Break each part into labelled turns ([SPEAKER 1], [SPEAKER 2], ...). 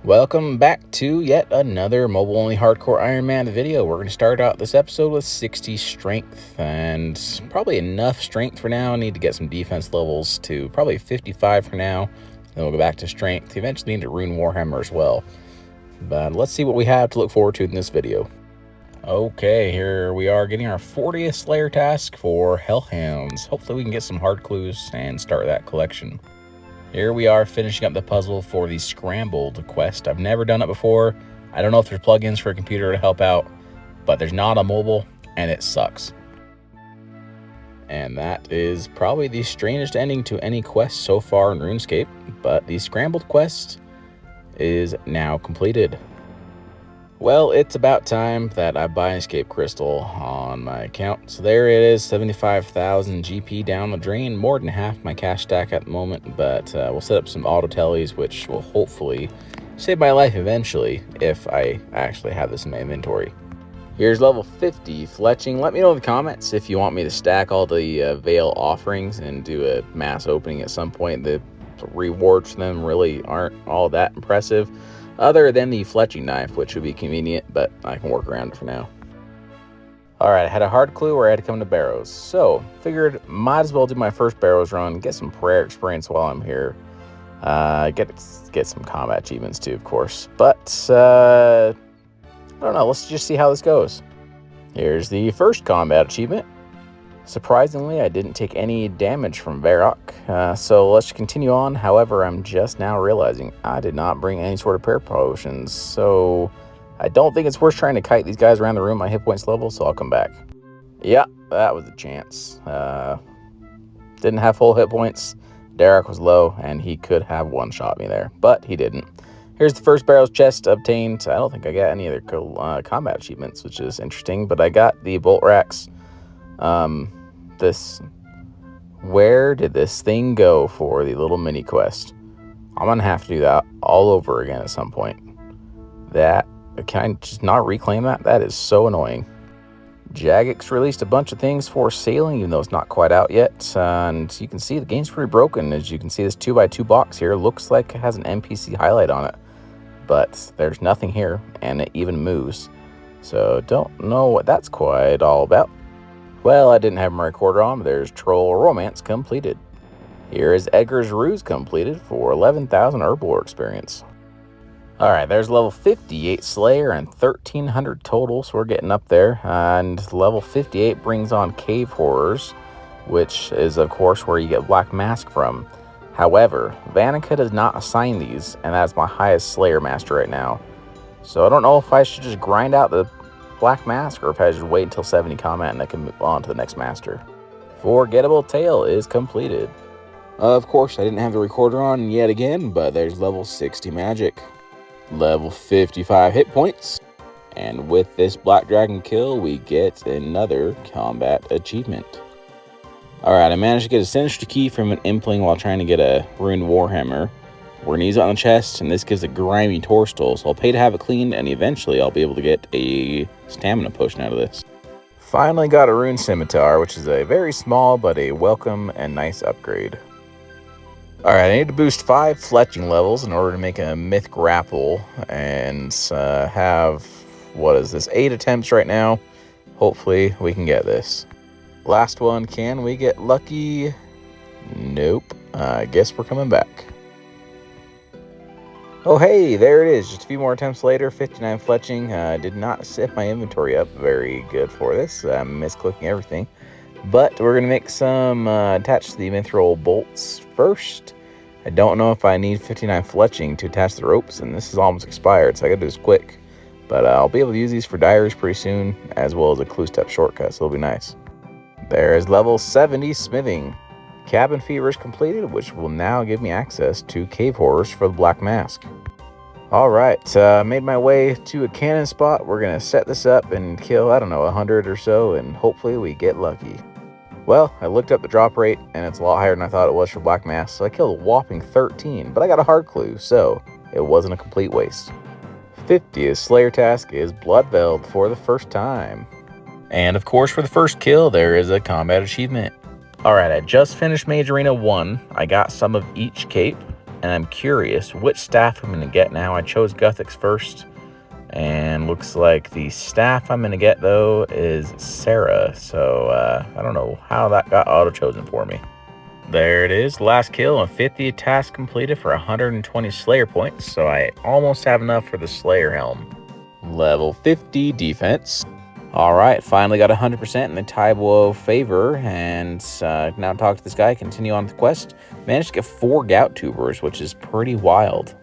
[SPEAKER 1] Welcome back to yet another mobile-only hardcore Ironman video. We're going to start out this episode with 60 strength, and probably enough strength for now. I need to get some defense levels to probably 55 for now. Then we'll go back to strength. Eventually need to rune Warhammer as well. But let's see what we have to look forward to in this video. Okay, here we are getting our 40th Slayer task for Hellhounds. Hopefully we can get some hard clues and start that collection. Here we are finishing up the puzzle for the Scrambled quest. I've never done it before. I don't know if there's plugins for a computer to help out, but there's not a mobile, and it sucks. And that is probably the strangest ending to any quest so far in RuneScape, but the Scrambled quest is now completed. Well, it's about time that I buy an escape crystal on my account. So there it is, 75,000 GP down the drain, more than half my cash stack at the moment, but we'll set up some auto tellies, which will hopefully save my life eventually if I actually have this in my inventory. Here's level 50 fletching. Let me know in the comments if you want me to stack all the Veil offerings and do a mass opening at some point. The rewards for them really aren't all that impressive, other than the fletching knife, which would be convenient, but I can work around it for now. Alright, I had a hard clue where I had to come to Barrows, so figured might as well do my first Barrows run, get some prayer experience while I'm here. Get some combat achievements too, of course, but I don't know, let's just see how this goes. Here's the first combat achievement. Surprisingly, I didn't take any damage from Varrock, so let's continue on. However, I'm just now realizing I did not bring any sort of prayer potions, so I don't think it's worth trying to kite these guys around the room. My hit points level, so I'll come back. Yeah, that was a chance. Didn't have full hit points. Derek was low, and he could have one-shot me there, but he didn't. Here's the first Barrow's chest obtained. I don't think I got any other combat achievements, which is interesting, but I got the bolt racks. Where did this thing go for the little mini quest? I'm gonna have to do that all over again at some point. Can I just not reclaim that? That is so annoying. Jagex released a bunch of things for sailing, even though it's not quite out yet. And you can see the game's pretty broken. As you can see, this 2x2 box here looks like it has an NPC highlight on it, but there's nothing here, and it even moves. So don't know what that's quite all about. Well, I didn't have my recorder on, but there's Troll Romance completed. Here is Edgar's Ruse completed for 11,000 Herblore experience. Alright, there's level 58 Slayer and 1,300 total, so we're getting up there. And level 58 brings on Cave Horrors, which is, of course, where you get Black Mask from. However, Vanica does not assign these, and that's my highest Slayer Master right now. So I don't know if I should just grind out the Black Mask, or if I just wait until 70 combat and I can move on to the next master. Forgettable Tale is completed. Of course, I didn't have the recorder on yet again, but there's level 60 magic, level 55 hit points, and with this Black Dragon kill, we get another combat achievement. Alright, I managed to get a Sinister Key from an Impling while trying to get a Rune Warhammer. We're going to use it on the chest, and this gives a grimy Torstol, so I'll pay to have it cleaned, and eventually I'll be able to get a stamina potion out of this. Finally got a Rune Scimitar, which is a very small but a welcome and nice upgrade. Alright, I need to boost 5 fletching levels in order to make a Myth Grapple, and have, 8 attempts right now. Hopefully we can get this. Last one, can we get lucky? Nope. I guess we're coming back. Oh hey, there it is. Just a few more attempts later, 59 fletching. Did not set my inventory up very good for this. Misclicking everything. But we're going to make some attached to the mithril bolts first. I don't know if I need 59 fletching to attach the ropes, and this is almost expired, so I got to do this quick. But I'll be able to use these for diaries pretty soon, as well as a clue step shortcut, so it'll be nice. There's level 70 smithing. Cabin Fever is completed, which will now give me access to Cave Horrors for the Black Mask. Alright, made my way to a cannon spot. We're going to set this up and kill, 100 or so, and hopefully we get lucky. Well, I looked up the drop rate, and it's a lot higher than I thought it was for Black Mask, so I killed a whopping 13, but I got a hard clue, so it wasn't a complete waste. 50th Slayer task is Bloodveld for the first time. And of course, for the first kill, there is a combat achievement. Alright, I just finished Mage Arena 1. I got some of each cape. and I'm curious which staff I'm going to get now. I chose Guthix first, and looks like the staff I'm going to get, though, is Sarah. So I don't know how that got auto-chosen for me. There it is, last kill and 50 tasks completed for 120 Slayer points, so I almost have enough for the Slayer helm. Level 50 defense. All right, finally got 100% in the Taibo favor, and now talk to this guy, continue on with the quest. Managed to get 4 gout tubers, which is pretty wild.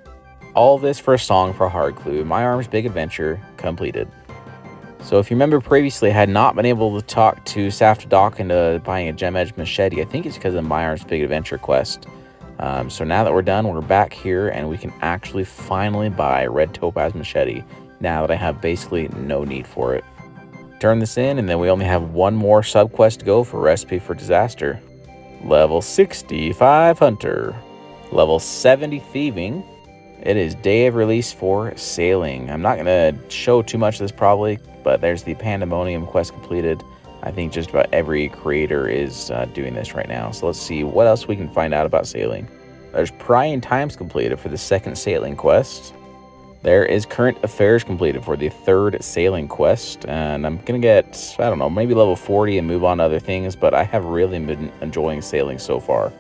[SPEAKER 1] All this for a song for Hard Clue. My Arm's Big Adventure completed. So if you remember previously, I had not been able to talk to Safta Doc into buying a Gem Edge machete. I think it's because of My Arm's Big Adventure quest. So now that we're done, we're back here, and we can actually finally buy Red Topaz machete now that I have basically no need for it. Turn this in, and then we only have one more sub-quest to go for Recipe for Disaster. Level 65 Hunter. Level 70 Thieving. It is day of release for Sailing. I'm not going to show too much of this probably, but there's the Pandemonium quest completed. I think just about every creator is doing this right now. So let's see what else we can find out about Sailing. There's Prying Times completed for the 2nd Sailing quest. There is Current Affairs completed for the 3rd Sailing quest, and I'm going to get, I don't know, maybe level 40 and move on to other things, but I have really been enjoying Sailing so far.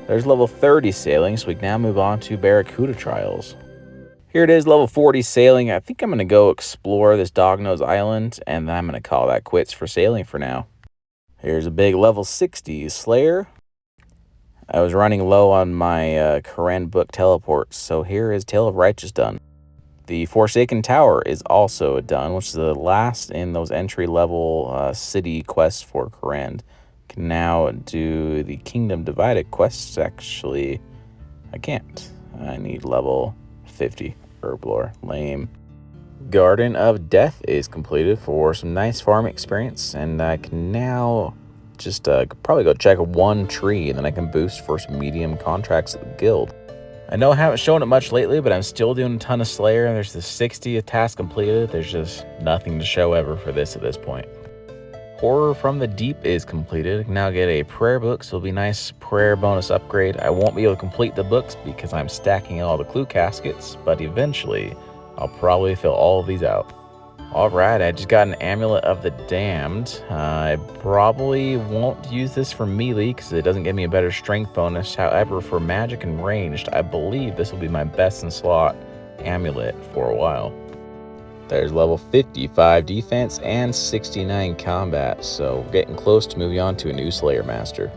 [SPEAKER 1] There's level 30 Sailing, so we can now move on to Barracuda Trials. Here it is, level 40 Sailing. I think I'm going to go explore this Dognose Island, and then I'm going to call that quits for Sailing for now. Here's a big level 60 Slayer. I was running low on my Karen book teleports, so here is Tale of Righteous done. The Forsaken Tower is also done, which is the last in those entry-level city quests for Karen. Can now do the Kingdom Divided quests. Actually, I can't. I need level 50 Herblore. Lame. Garden of Death is completed for some nice farming experience, and I can now just probably go check one tree, and then I can boost for some medium contracts at the guild. I know I haven't shown it much lately, but I'm still doing a ton of Slayer, and there's the 60th task completed. There's just nothing to show ever for this at this point. Horror from the Deep is completed. I can now get a prayer book, so it'll be a nice prayer bonus upgrade. I won't be able to complete the books because I'm stacking all the clue caskets, but eventually I'll probably fill all of these out. Alright, I just got an Amulet of the Damned. I probably won't use this for melee because it doesn't give me a better strength bonus. However, for magic and ranged, I believe this will be my best in slot amulet for a while. There's level 55 defense and 69 combat, so we're getting close to moving on to a new Slayer Master.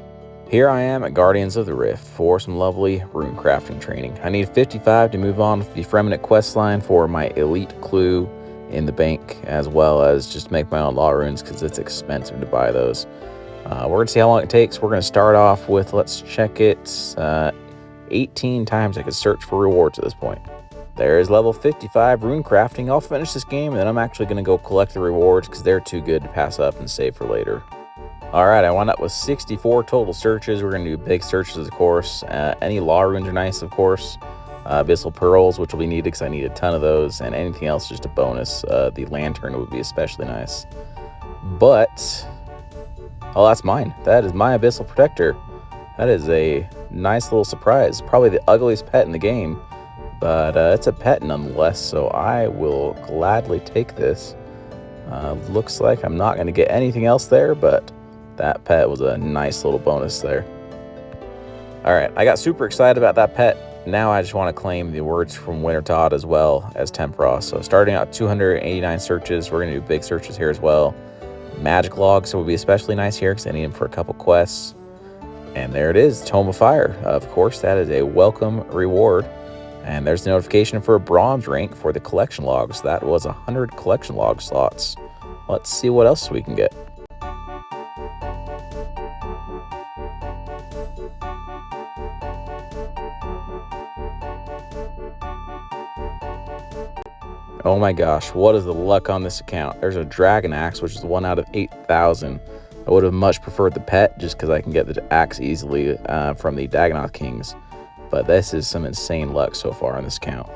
[SPEAKER 1] Here I am at Guardians of the Rift for some lovely rune crafting training. I need 55 to move on with the Fremennik questline for my elite clue in the bank, as well as just make my own law runes because it's expensive to buy those. We're going to see how long it takes. We're going to start off with, let's check it, 18 times I could search for rewards at this point. There is level 55 rune crafting. I'll finish this game, and then I'm actually going to go collect the rewards because they're too good to pass up and save for later. Alright, I wound up with 64 total searches. We're going to do big searches, of course. Any law runes are nice, of course. Abyssal Pearls, which will be needed because I need a ton of those, and anything else just a bonus. The Lantern would be especially nice. But, oh, that's mine. That is my Abyssal Protector. That is a nice little surprise. Probably the ugliest pet in the game, but it's a pet nonetheless, so I will gladly take this. Looks like I'm not going to get anything else there, but that pet was a nice little bonus there. Alright, I got super excited about that pet. Now I just want to claim the words from Winter Todd as well as Tempros. So starting out 289 searches, we're going to do big searches here as well. Magic logs will be especially nice here because I need them for a couple quests. And there it is, Tome of Fire. Of course, that is a welcome reward. And there's the notification for a bronze rank for the collection logs. That was 100 collection log slots. Let's see what else we can get. Oh my gosh, what is the luck on this account? There's a Dragon Axe, which is 1 out of 8,000. I would have much preferred the pet just because I can get the axe easily from the Dagonoth Kings. But this is some insane luck so far on this account.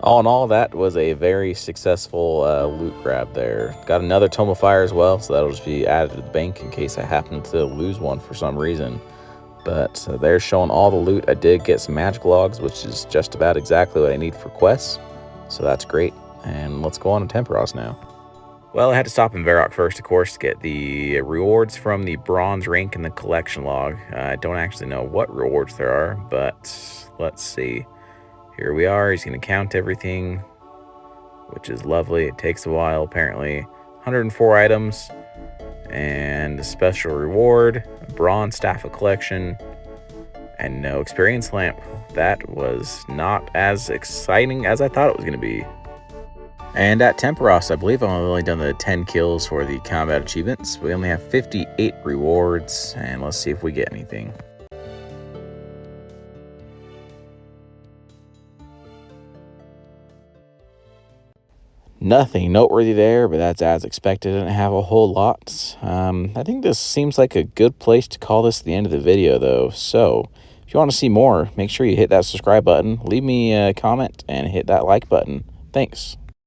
[SPEAKER 1] All in all, that was a very successful loot grab there. Got another Tome of Fire as well, so that'll just be added to the bank in case I happen to lose one for some reason. But they're showing all the loot. I did get some magic logs, which is just about exactly what I need for quests, so that's great. And let's go on to Temperos now. Well, I had to stop in Varrock first, of course, to get the rewards from the bronze rank in the collection log. I don't actually know what rewards there are, but let's see. Here we are. He's going to count everything, which is lovely. It takes a while, apparently. 104 items and a special reward, a bronze staff of collection, and no experience lamp. That was not as exciting as I thought it was going to be. And at Temperos, I believe I've only done the 10 kills for the combat achievements. We only have 58 rewards, and let's see if we get anything. Nothing noteworthy there, but that's as expected. Didn't have a whole lot. I think this seems like a good place to call this the end of the video, though. So if you want to see more, make sure you hit that subscribe button, leave me a comment, and hit that like button. Thanks.